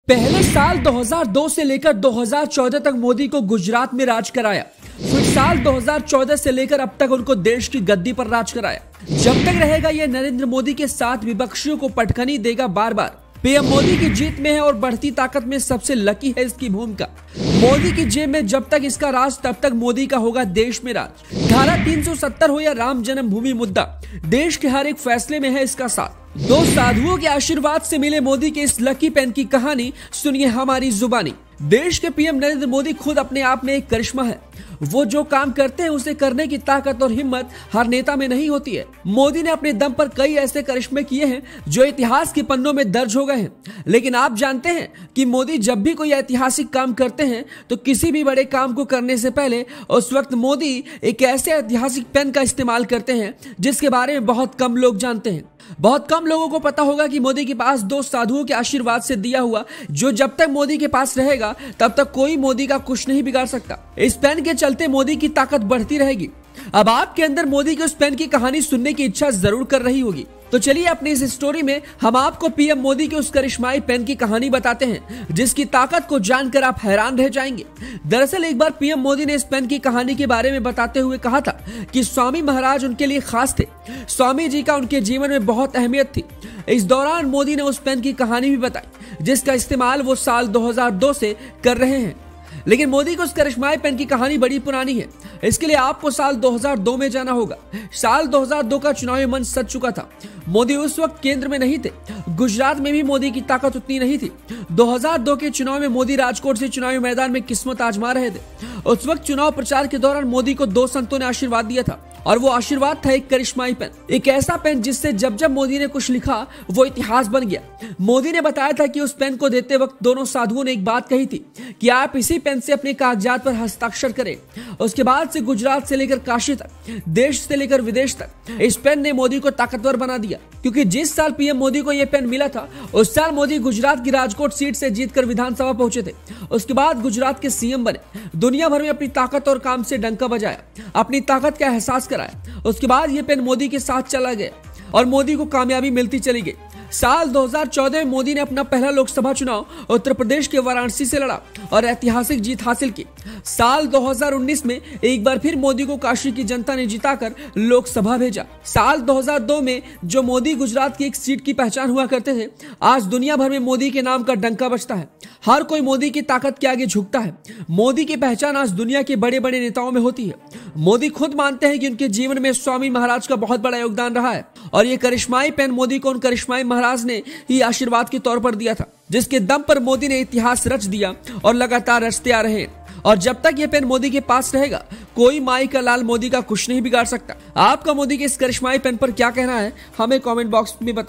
पहले साल 2002 से लेकर 2014 तक मोदी को गुजरात में राज कराया। फिर साल 2014 से लेकर अब तक उनको देश की गद्दी पर राज कराया। जब तक रहेगा ये नरेंद्र मोदी के साथ विपक्षियों को पटखनी देगा बार बार। पीएम मोदी की जीत में है और बढ़ती ताकत में सबसे लकी है इसकी भूमिका। मोदी की जेब में जब तक इसका राज तब तक मोदी का होगा देश में राज। धारा 370 हो या राम जन्मभूमि मुद्दा, देश के हर एक फैसले में है इसका साथ। दो साधुओं के आशीर्वाद से मिले मोदी के इस लकी पेन की कहानी सुनिए हमारी जुबानी। देश के पीएम नरेंद्र मोदी खुद अपने आप में एक करिश्मा है। वो जो काम करते हैं उसे करने की ताकत और हिम्मत हर नेता में नहीं होती है। मोदी ने अपने दम पर कई ऐसे करिश्मे किए हैं जो इतिहास के पन्नों में दर्ज हो गए हैं। लेकिन आप जानते हैं कि मोदी जब भी कोई ऐतिहासिक काम करते हैं तो किसी भी बड़े काम को करने से पहले उस वक्त मोदी एक ऐसे ऐतिहासिक पेन का इस्तेमाल करते हैं जिसके बारे में बहुत कम लोग जानते हैं। बहुत कम लोगों को पता होगा कि मोदी के पास दो साधुओं के आशीर्वाद से दिया हुआ, जो जब तक मोदी के पास रहेगा तब तक कोई मोदी का कुछ नहीं बिगाड़ सकता। इस पेन के चलते मोदी की ताकत बढ़ती रहेगी। अब आपके अंदर मोदी के उस पेन की कहानी सुनने की इच्छा जरूर कर रही होगी, तो चलिए अपनी इस स्टोरी में हम आपको पीएम मोदी के उस करिश्माई पेन की कहानी बताते हैं जिसकी ताकत को जानकर आप हैरान रह जाएंगे। दरअसल एक बार पीएम मोदी ने इस पेन की कहानी के बारे में बताते हुए कहा था कि स्वामी महाराज उनके लिए खास थे। स्वामी जी का उनके जीवन में बहुत अहमियत थी। इस दौरान मोदी ने उस पेन की कहानी भी बताई जिसका इस्तेमाल वो साल 2002 से कर रहे हैं। लेकिन मोदी को उस करिश्माई पेन की कहानी बड़ी पुरानी है। इसके लिए आपको साल 2002 में जाना होगा। साल 2002 का चुनावी मंच सज चुका था। मोदी उस वक्त केंद्र में नहीं थे। गुजरात में भी मोदी की ताकत उतनी नहीं थी। 2002 के चुनाव में मोदी राजकोट से चुनावी मैदान में किस्मत आजमा रहे थे। उस वक्त चुनाव प्रचार के दौरान मोदी को दो संतों ने आशीर्वाद दिया था और वो आशीर्वाद था एक करिश्माई पेन, एक ऐसा पेन जिससे जब जब मोदी ने कुछ लिखा वो इतिहास बन गया। मोदी ने बताया था कि उस पेन को देते वक्त दोनों साधुओं ने एक बात कही थी कि आप इसी पेन से अपने कागजात पर हस्ताक्षर करें। उसके बाद से गुजरात से लेकर काशी तक, देश से लेकर विदेश तक इस पेन ने मोदी को ताकतवर बना दिया। क्योंकि जिस साल पीएम मोदी को यह पेन मिला था उस साल मोदी गुजरात की राजकोट सीट से जीतकर विधानसभा पहुंचे थे। उसके बाद गुजरात के सीएम बने, दुनिया भर में अपनी ताकत और काम से डंका बजाया, अपनी ताकत का एहसास कराया। उसके बाद यह पेन मोदी के साथ चला गया और मोदी को कामयाबी मिलती चली गई। साल 2014 में मोदी ने अपना पहला लोकसभा चुनाव उत्तर प्रदेश के वाराणसी से लड़ा और ऐतिहासिक जीत हासिल की। साल 2019 में एक बार फिर मोदी को काशी की जनता ने जिताकर लोकसभा भेजा। साल 2002 में जो मोदी गुजरात की एक सीट की पहचान हुआ करते थे, आज दुनिया भर में मोदी के नाम का डंका बजता है। हर कोई मोदी की ताकत के आगे झुकता है। मोदी की पहचान आज दुनिया के बड़े बड़े नेताओं में होती है। मोदी खुद मानते हैं कि उनके जीवन में स्वामी महाराज का बहुत बड़ा योगदान रहा है और ये करिश्माई पेन मोदी को उन करिश्माई महाराज ने ही आशीर्वाद के तौर पर दिया था, जिसके दम पर मोदी ने इतिहास रच दिया और लगातार रचते आ रहे हैं। और जब तक ये पेन मोदी के पास रहेगा कोई माई का लाल मोदी का कुछ नहीं बिगाड़ सकता। आपका मोदी के इस करिश्माई पेन पर क्या कहना है हमें कमेंट बॉक्स में बताइए।